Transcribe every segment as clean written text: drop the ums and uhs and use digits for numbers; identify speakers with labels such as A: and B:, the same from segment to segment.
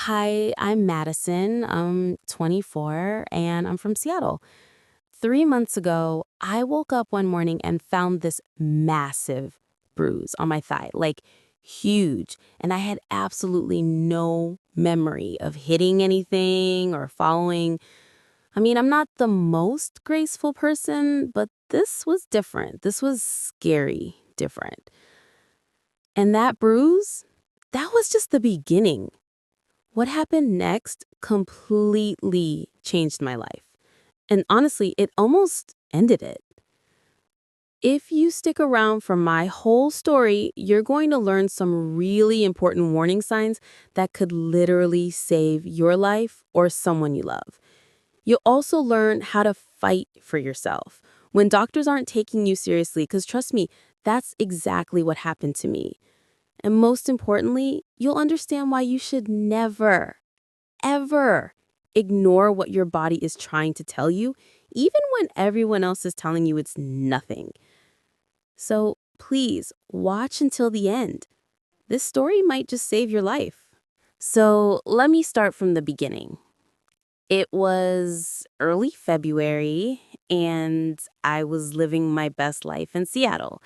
A: Hi, I'm Madison. I'm 24 and I'm from Seattle. 3 months ago, I woke up one morning and found this massive bruise on my thigh, like huge. And I had absolutely no memory of hitting anything or following. I'm not the most graceful person, but this was different. This was scary different. And that bruise, that was just the beginning. What happened next completely changed my life. And honestly, it almost ended it. If you stick around for my whole story, you're going to learn some really important warning signs that could literally save your life or someone you love. You'll also learn how to fight for yourself when doctors aren't taking you seriously, because trust me, that's exactly what happened to me. And most importantly, you'll understand why you should never, ever ignore what your body is trying to tell you, even when everyone else is telling you it's nothing. So please watch until the end. This story might just save your life. So let me start from the beginning. It was early February, and I was living my best life in Seattle.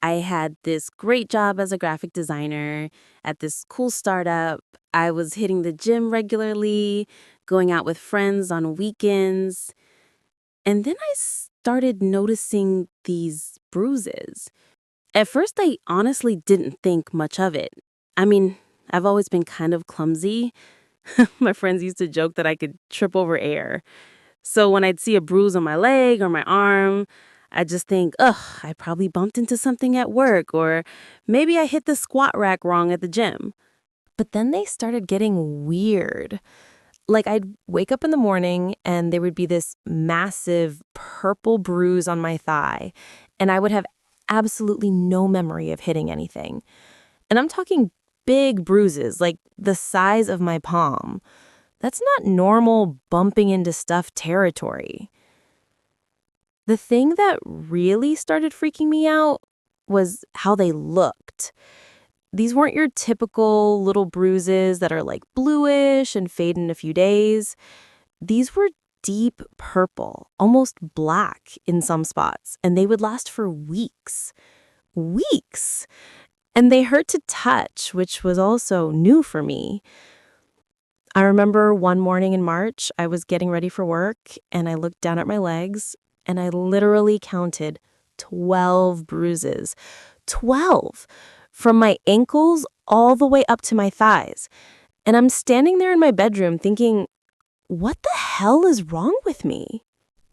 A: I had this great job as a graphic designer at this cool startup. I was hitting the gym regularly, going out with friends on weekends. And then I started noticing these bruises. At first, I honestly didn't think much of it. I mean, I've always been kind of clumsy. My friends used to joke that I could trip over air. So when I'd see a bruise on my leg or my arm, I'd just think, ugh, I probably bumped into something at work, or maybe I hit the squat rack wrong at the gym.
B: But then they started getting weird. Like I'd wake up in the morning and there would be this massive purple bruise on my thigh, and I would have absolutely no memory of hitting anything. And I'm talking big bruises, like the size of my palm. That's not normal bumping into stuff territory. The thing that really started freaking me out was how they looked. These weren't your typical little bruises that are like bluish and fade in a few days. These were deep purple, almost black in some spots, and they would last for weeks. Weeks! And they hurt to touch, which was also new for me. I remember one morning in March, I was getting ready for work, and I looked down at my legs, and I literally counted 12 bruises. 12! From my ankles all the way up to my thighs. And I'm standing there in my bedroom thinking, what the hell is wrong with me?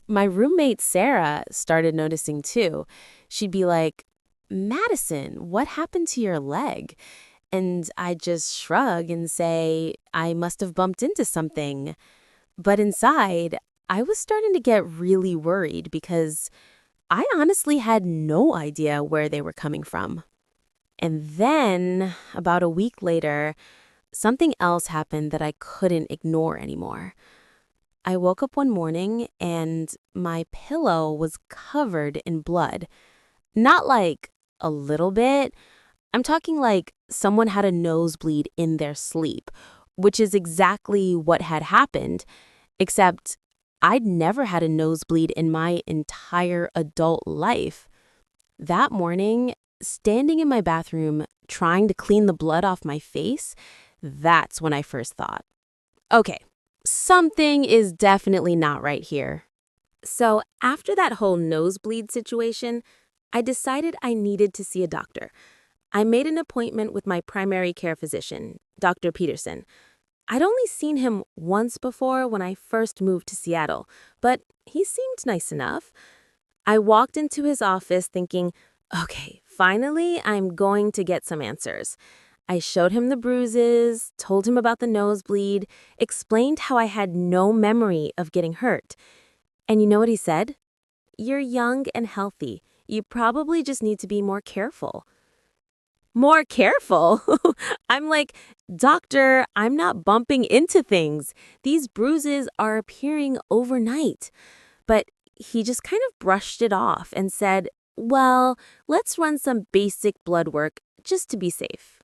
A: My roommate Sarah started noticing too. She'd be like, Madison, what happened to your leg? And I'd just shrug and say, I must have bumped into something. But inside, I was starting to get really worried because I honestly had no idea where they were coming from. And then, about a week later, something else happened that I couldn't ignore anymore. I woke up one morning and my pillow was covered in blood. Not like a little bit. I'm talking like someone had a nosebleed in their sleep, which is exactly what had happened, except I'd never had a nosebleed in my entire adult life. That morning, standing in my bathroom, trying to clean the blood off my face, that's when I first thought, okay, something is definitely not right here. So after that whole nosebleed situation, I decided I needed to see a doctor. I made an appointment with my primary care physician, Dr. Peterson. I'd only seen him once before when I first moved to Seattle, but he seemed nice enough. I walked into his office thinking, okay, finally I'm going to get some answers. I showed him the bruises, told him about the nosebleed, explained how I had no memory of getting hurt. And you know what he said? You're young and healthy. You probably just need to be more careful. More careful? I'm like, Doctor, I'm not bumping into things. These bruises are appearing overnight. But he just kind of brushed it off and said, well, let's run some basic blood work just to be safe.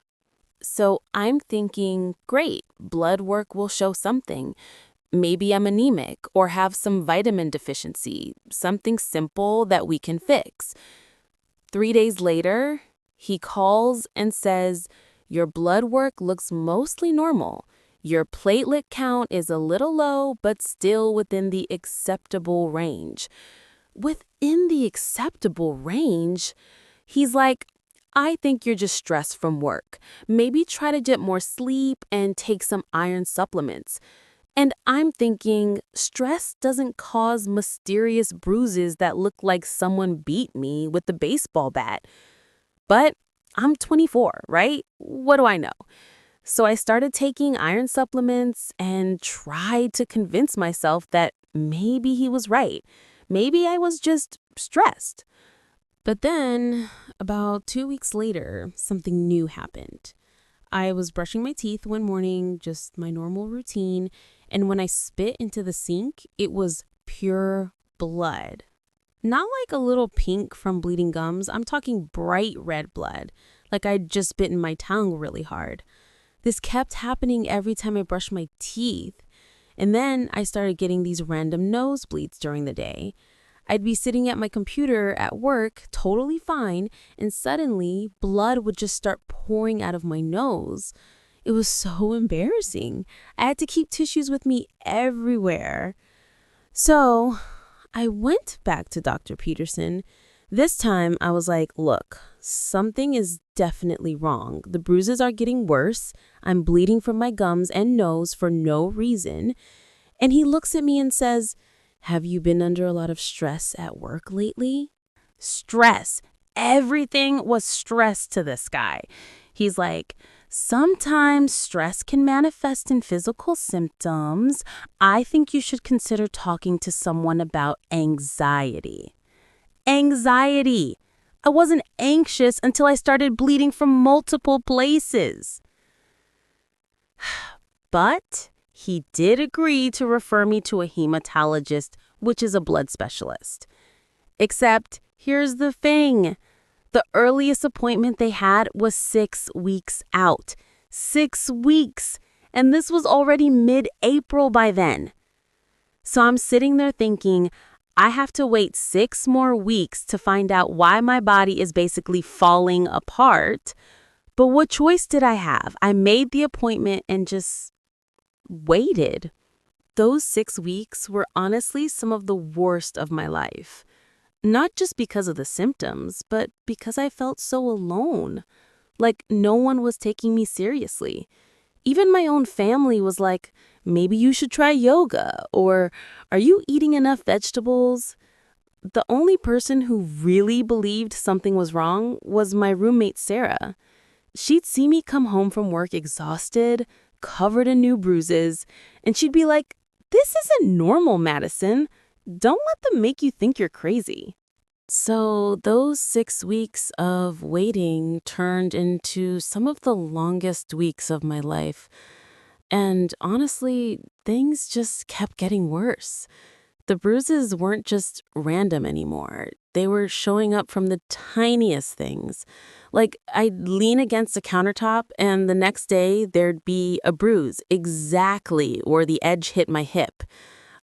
A: So I'm thinking, great, blood work will show something. Maybe I'm anemic or have some vitamin deficiency, something simple that we can fix. 3 days later, he calls and says, your blood work looks mostly normal. Your platelet count is a little low, but still within the acceptable range. Within the acceptable range? He's like, I think you're just stressed from work. Maybe try to get more sleep and take some iron supplements. And I'm thinking, stress doesn't cause mysterious bruises that look like someone beat me with a baseball bat. But I'm 24, right? What do I know? So I started taking iron supplements and tried to convince myself that maybe he was right. Maybe I was just stressed. But then, about 2 weeks later, something new happened. I was brushing my teeth one morning, just my normal routine, and when I spit into the sink, it was pure blood. Not like a little pink from bleeding gums, I'm talking bright red blood, like I'd just bitten my tongue really hard. This kept happening every time I brushed my teeth. And then I started getting these random nosebleeds during the day. I'd be sitting at my computer at work, totally fine, and suddenly blood would just start pouring out of my nose. It was so embarrassing. I had to keep tissues with me everywhere. So I went back to Dr. Peterson. This time I was like, look, something is definitely wrong. The bruises are getting worse. I'm bleeding from my gums and nose for no reason. And he looks at me and says, have you been under a lot of stress at work lately? Stress. Everything was stress to this guy. He's like, sometimes stress can manifest in physical symptoms. I think you should consider talking to someone about anxiety. Anxiety. I wasn't anxious until I started bleeding from multiple places. But he did agree to refer me to a hematologist, which is a blood specialist. Except, here's the thing. The earliest appointment they had was 6 weeks out. 6 weeks! And this was already mid-April by then. So I'm sitting there thinking, I have to wait 6 more weeks to find out why my body is basically falling apart. But what choice did I have? I made the appointment and just waited. Those 6 weeks were honestly some of the worst of my life. Not just because of the symptoms, but because I felt so alone. Like no one was taking me seriously. Even my own family was like, maybe you should try yoga, or are you eating enough vegetables? The only person who really believed something was wrong was my roommate, Sarah. She'd see me come home from work exhausted, covered in new bruises, and she'd be like, this isn't normal, Madison. Don't let them make you think you're crazy. So those 6 weeks of waiting turned into some of the longest weeks of my life. And honestly, things just kept getting worse. The bruises weren't just random anymore. They were showing up from the tiniest things. Like I'd lean against a countertop and the next day there'd be a bruise exactly where the edge hit my hip.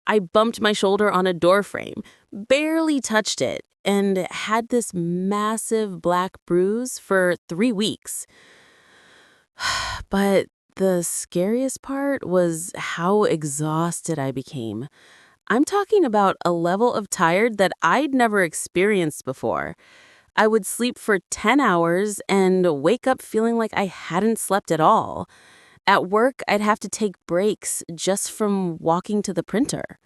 A: I bumped my shoulder on a door frame, barely touched it, and had this massive black bruise for 3 weeks. But the scariest part was how exhausted I became. I'm talking about a level of tired that I'd never experienced before. I would sleep for 10 hours and wake up feeling like I hadn't slept at all. At work, I'd have to take breaks just from walking to the printer.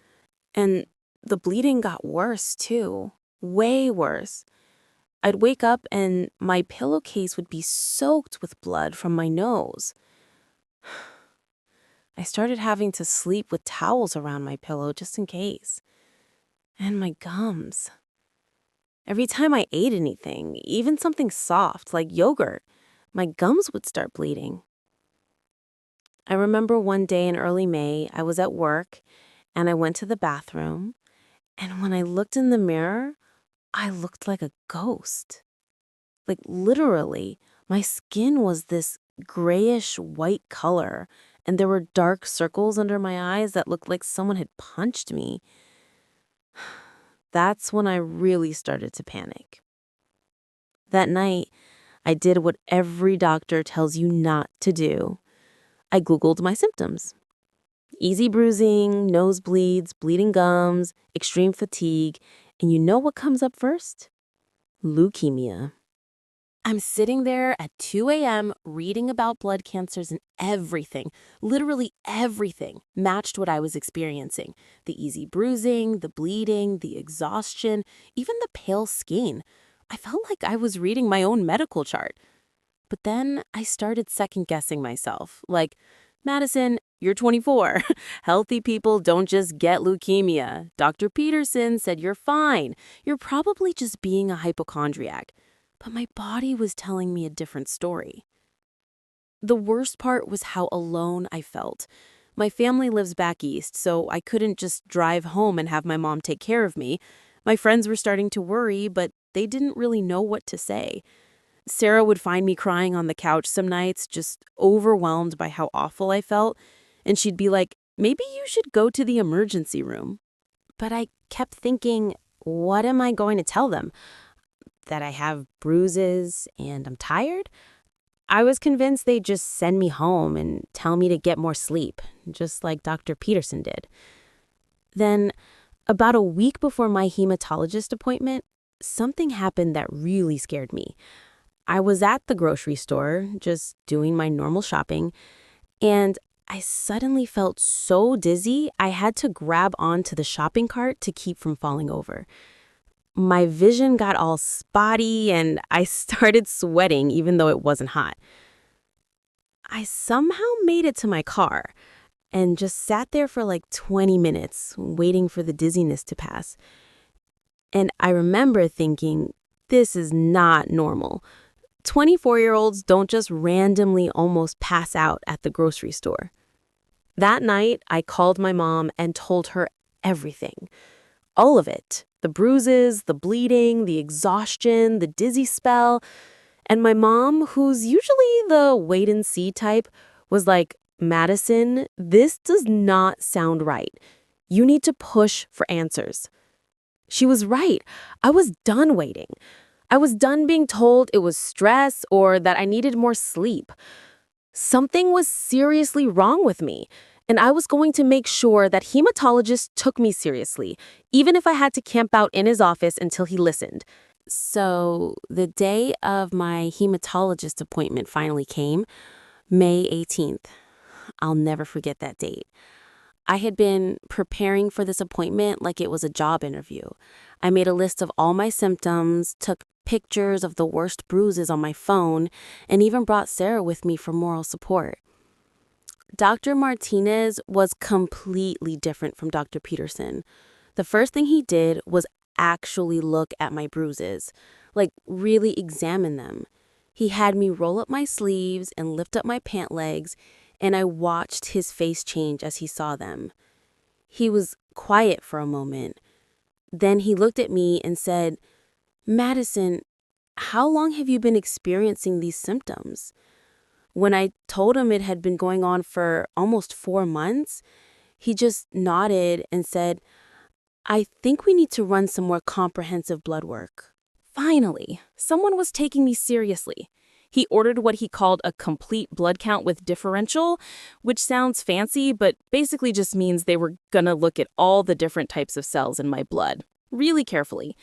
A: And the bleeding got worse, too. Way worse. I'd wake up and my pillowcase would be soaked with blood from my nose. I started having to sleep with towels around my pillow just in case. And my gums. Every time I ate anything, even something soft like yogurt, my gums would start bleeding. I remember one day in early May, I was at work and I went to the bathroom. And when I looked in the mirror, I looked like a ghost. Like literally, my skin was this grayish white color, and there were dark circles under my eyes that looked like someone had punched me. That's when I really started to panic. That night, I did what every doctor tells you not to do. I Googled my symptoms. Easy bruising, nosebleeds, bleeding gums, extreme fatigue, and you know what comes up first? Leukemia. I'm sitting there at 2 a.m. reading about blood cancers, and everything, literally everything, matched what I was experiencing. The easy bruising, the bleeding, the exhaustion, even the pale skin. I felt like I was reading my own medical chart. But then I started second-guessing myself. Like, Madison, you're 24. Healthy people don't just get leukemia. Dr. Peterson said you're fine. You're probably just being a hypochondriac. But my body was telling me a different story. The worst part was how alone I felt. My family lives back east, so I couldn't just drive home and have my mom take care of me. My friends were starting to worry, but they didn't really know what to say. Sarah would find me crying on the couch some nights, just overwhelmed by how awful I felt, and she'd be like, maybe you should go to the emergency room. But I kept thinking, what am I going to tell them? That I have bruises and I'm tired? I was convinced they'd just send me home and tell me to get more sleep, just like Dr. Peterson did. Then, about a week before my hematologist appointment, something happened that really scared me. I was at the grocery store, just doing my normal shopping, and I suddenly felt so dizzy I had to grab onto the shopping cart to keep from falling over. My vision got all spotty and I started sweating even though it wasn't hot. I somehow made it to my car and just sat there for like 20 minutes waiting for the dizziness to pass. And I remember thinking, this is not normal. 24-year-olds don't just randomly almost pass out at the grocery store. That night, I called my mom and told her everything. All of it. The bruises, the bleeding, the exhaustion, the dizzy spell. And my mom, who's usually the wait-and-see type, was like, Madison, this does not sound right. You need to push for answers. She was right. I was done waiting. I was done being told it was stress or that I needed more sleep. Something was seriously wrong with me, and I was going to make sure that hematologist took me seriously, even if I had to camp out in his office until he listened. So the day of my hematologist appointment finally came, May 18th. I'll never forget that date. I had been preparing for this appointment like it was a job interview. I made a list of all my symptoms, took pictures of the worst bruises on my phone, and even brought Sarah with me for moral support. Dr. Martinez was completely different from Dr. Peterson. The first thing he did was actually look at my bruises, like really examine them. He had me roll up my sleeves and lift up my pant legs, and I watched his face change as he saw them. He was quiet for a moment. Then he looked at me and said, Madison, how long have you been experiencing these symptoms? When I told him it had been going on for almost 4 months, he just nodded and said, I think we need to run some more comprehensive blood work. Finally, someone was taking me seriously. He ordered what he called a complete blood count with differential, which sounds fancy, but basically just means they were gonna look at all the different types of cells in my blood, really carefully.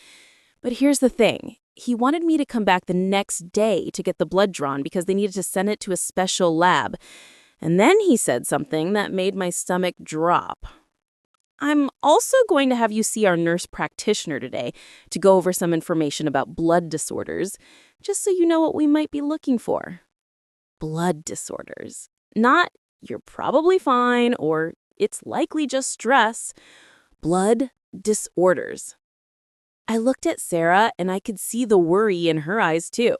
A: But here's the thing. He wanted me to come back the next day to get the blood drawn because they needed to send it to a special lab. And then he said something that made my stomach drop. I'm also going to have you see our nurse practitioner today to go over some information about blood disorders, just so you know what we might be looking for. Blood disorders. Not, you're probably fine, or it's likely just stress. Blood disorders. I looked at Sarah and I could see the worry in her eyes too.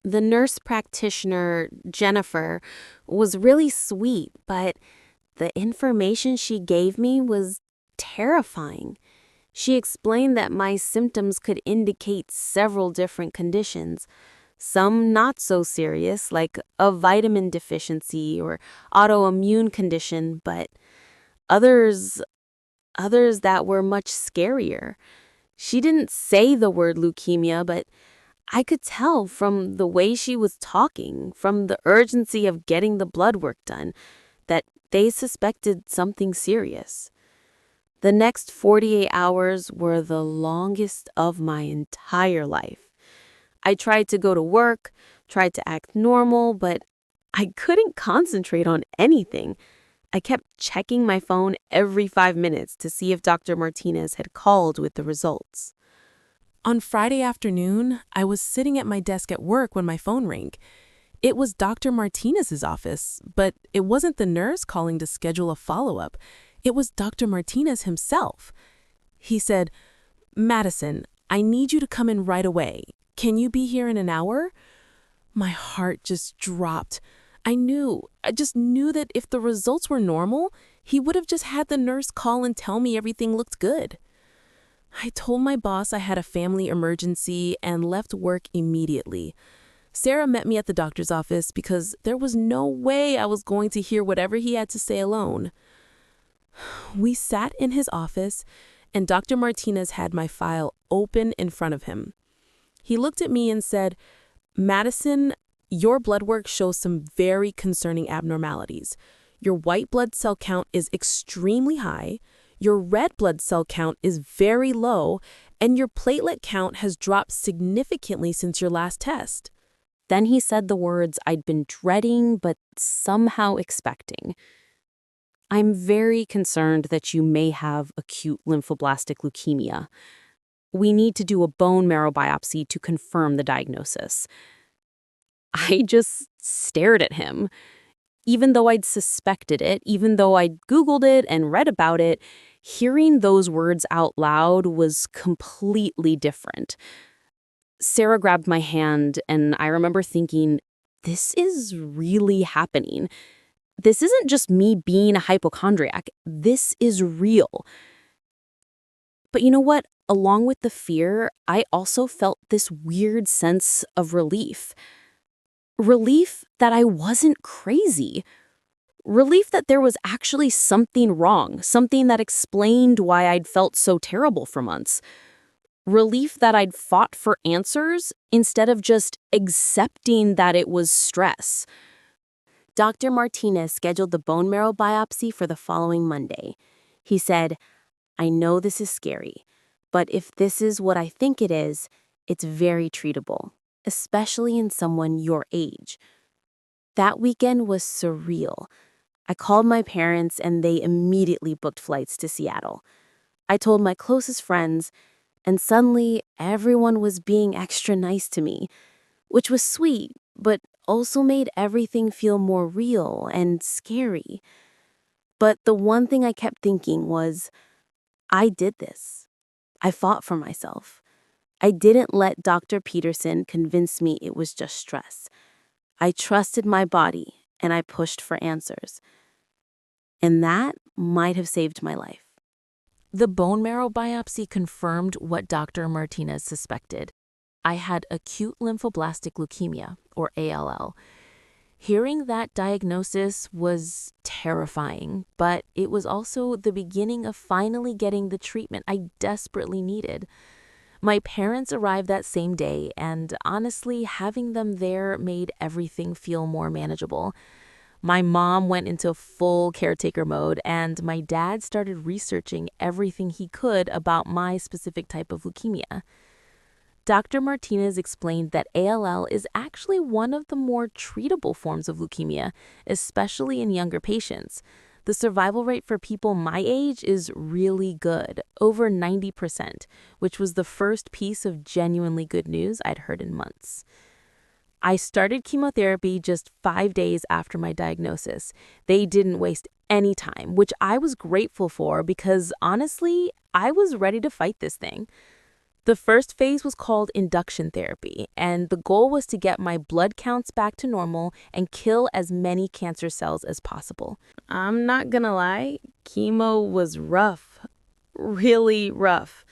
A: The nurse practitioner, Jennifer, was really sweet, but the information she gave me was terrifying. She explained that my symptoms could indicate several different conditions. Some not so serious, like a vitamin deficiency or autoimmune condition, but others, others that were much scarier. She didn't say the word leukemia, but I could tell from the way she was talking, from the urgency of getting the blood work done, that they suspected something serious. The next 48 hours were the longest of my entire life. I tried to go to work, tried to act normal, but I couldn't concentrate on anything. I kept checking my phone every 5 minutes to see if Dr. Martinez had called with the results.
C: On Friday afternoon, I was sitting at my desk at work when my phone rang. It was Dr. Martinez's office, but it wasn't the nurse calling to schedule a follow-up. It was Dr. Martinez himself. He said, "Madison, I need you to come in right away. Can you be here in an hour?" My heart just dropped. I just knew that if the results were normal, he would have just had the nurse call and tell me everything looked good. I told my boss I had a family emergency and left work immediately. Sarah met me at the doctor's office because there was no way I was going to hear whatever he had to say alone. We sat in his office, and Dr. Martinez had my file open in front of him. He looked at me and said, "Madison, your blood work shows some very concerning abnormalities. Your white blood cell count is extremely high, your red blood cell count is very low, and your platelet count has dropped significantly since your last test."
A: Then he said the words I'd been dreading but somehow expecting. "I'm very concerned that you may have acute lymphoblastic leukemia. We need to do a bone marrow biopsy to confirm the diagnosis." I just stared at him. Even though I'd suspected it, even though I'd Googled it and read about it, hearing those words out loud was completely different. Sarah grabbed my hand, and I remember thinking, this is really happening. This isn't just me being a hypochondriac. This is real. But you know what? Along with the fear, I also felt this weird sense of relief. Relief that I wasn't crazy. Relief that there was actually something wrong, something that explained why I'd felt so terrible for months. Relief that I'd fought for answers instead of just accepting that it was stress. Dr. Martinez scheduled the bone marrow biopsy for the following Monday. He said, "I know this is scary, but if this is what I think it is, it's very treatable, especially in someone your age." That weekend was surreal. I called my parents and they immediately booked flights to Seattle. I told my closest friends, and suddenly everyone was being extra nice to me, which was sweet, but also made everything feel more real and scary. But the one thing I kept thinking was, I did this. I fought for myself. I didn't let Dr. Peterson convince me it was just stress. I trusted my body and I pushed for answers. And that might have saved my life.
B: The bone marrow biopsy confirmed what Dr. Martinez suspected. I had acute lymphoblastic leukemia, or ALL. Hearing that diagnosis was terrifying, but it was also the beginning of finally getting the treatment I desperately needed. My parents arrived that same day, and honestly, having them there made everything feel more manageable. My mom went into full caretaker mode, and my dad started researching everything he could about my specific type of leukemia. Dr. Martinez explained that ALL is actually one of the more treatable forms of leukemia, especially in younger patients. The survival rate for people my age is really good, over 90%, which was the first piece of genuinely good news I'd heard in months. I started chemotherapy just 5 days after my diagnosis. They didn't waste any time, which I was grateful for because honestly, I was ready to fight this thing. The first phase was called induction therapy, and the goal was to get my blood counts back to normal and kill as many cancer cells as possible.
A: I'm not gonna lie, chemo was rough, really rough.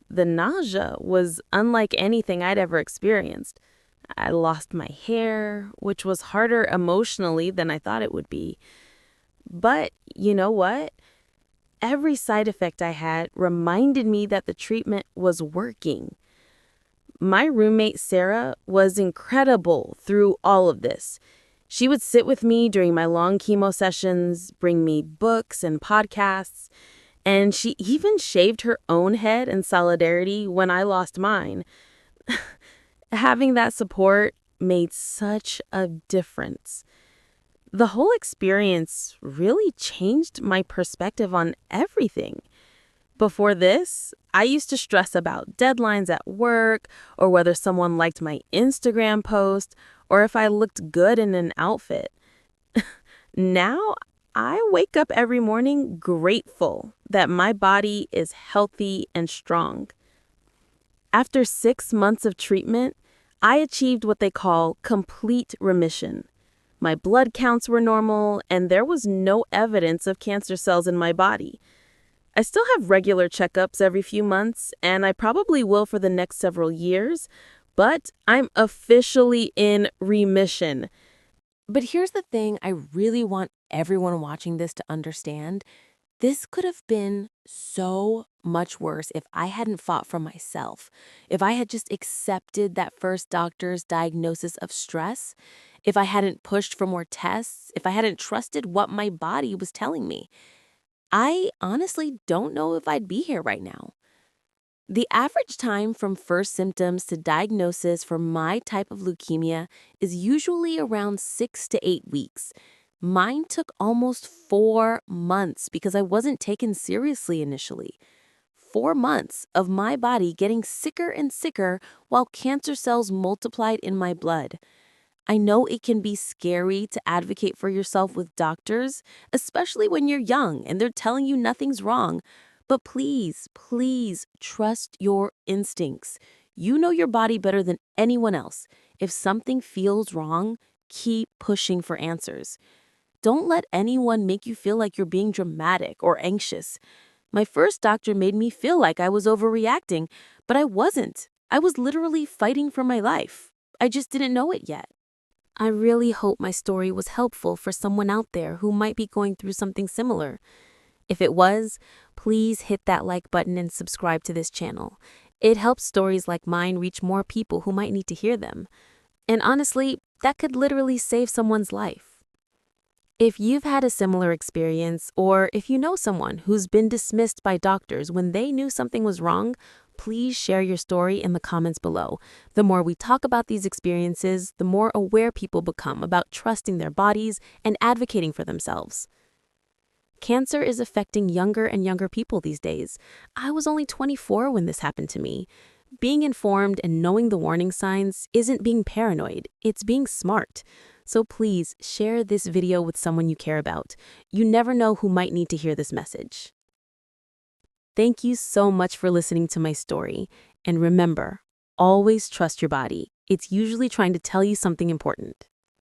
A: The nausea was unlike anything I'd ever experienced. I lost my hair, which was harder emotionally than I thought it would be. But you know what? Every side effect I had reminded me that the treatment was working. My roommate, Sarah, was incredible through all of this. She would sit with me during my long chemo sessions, bring me books and podcasts, and she even shaved her own head in solidarity when I lost mine. Having that support made such a difference. The whole experience really changed my perspective on everything. Before this, I used to stress about deadlines at work or whether someone liked my Instagram post or if I looked good in an outfit. Now, I wake up every morning grateful that my body is healthy and strong. After 6 months of treatment, I achieved what they call complete remission. My blood counts were normal, and there was no evidence of cancer cells in my body. I still have regular checkups every few months, and I probably will for the next several years, but I'm officially in remission.
B: But here's the thing I really want everyone watching this to understand. This could have been so much worse if I hadn't fought for myself, if I had just accepted that first doctor's diagnosis of stress, if I hadn't pushed for more tests, if I hadn't trusted what my body was telling me. I honestly don't know if I'd be here right now. The average time from first symptoms to diagnosis for my type of leukemia is usually around 6 to 8 weeks. Mine took almost 4 months because I wasn't taken seriously initially. 4 months of my body getting sicker and sicker while cancer cells multiplied in my blood. I know it can be scary to advocate for yourself with doctors, especially when you're young and they're telling you nothing's wrong. But please, please trust your instincts. You know your body better than anyone else. If something feels wrong, keep pushing for answers. Don't let anyone make you feel like you're being dramatic or anxious. My first doctor made me feel like I was overreacting, but I wasn't. I was literally fighting for my life. I just didn't know it yet. I really hope my story was helpful for someone out there who might be going through something similar. If it was, please hit that like button and subscribe to this channel. It helps stories like mine reach more people who might need to hear them. And honestly, that could literally save someone's life. If you've had a similar experience, or if you know someone who's been dismissed by doctors when they knew something was wrong, please share your story in the comments below. The more we talk about these experiences, the more aware people become about trusting their bodies and advocating for themselves. Cancer is affecting younger and younger people these days. I was only 24 when this happened to me. Being informed and knowing the warning signs isn't being paranoid, it's being smart. So please share this video with someone you care about. You never know who might need to hear this message. Thank you so much for listening to my story. And remember, always trust your body. It's usually trying to tell you something important.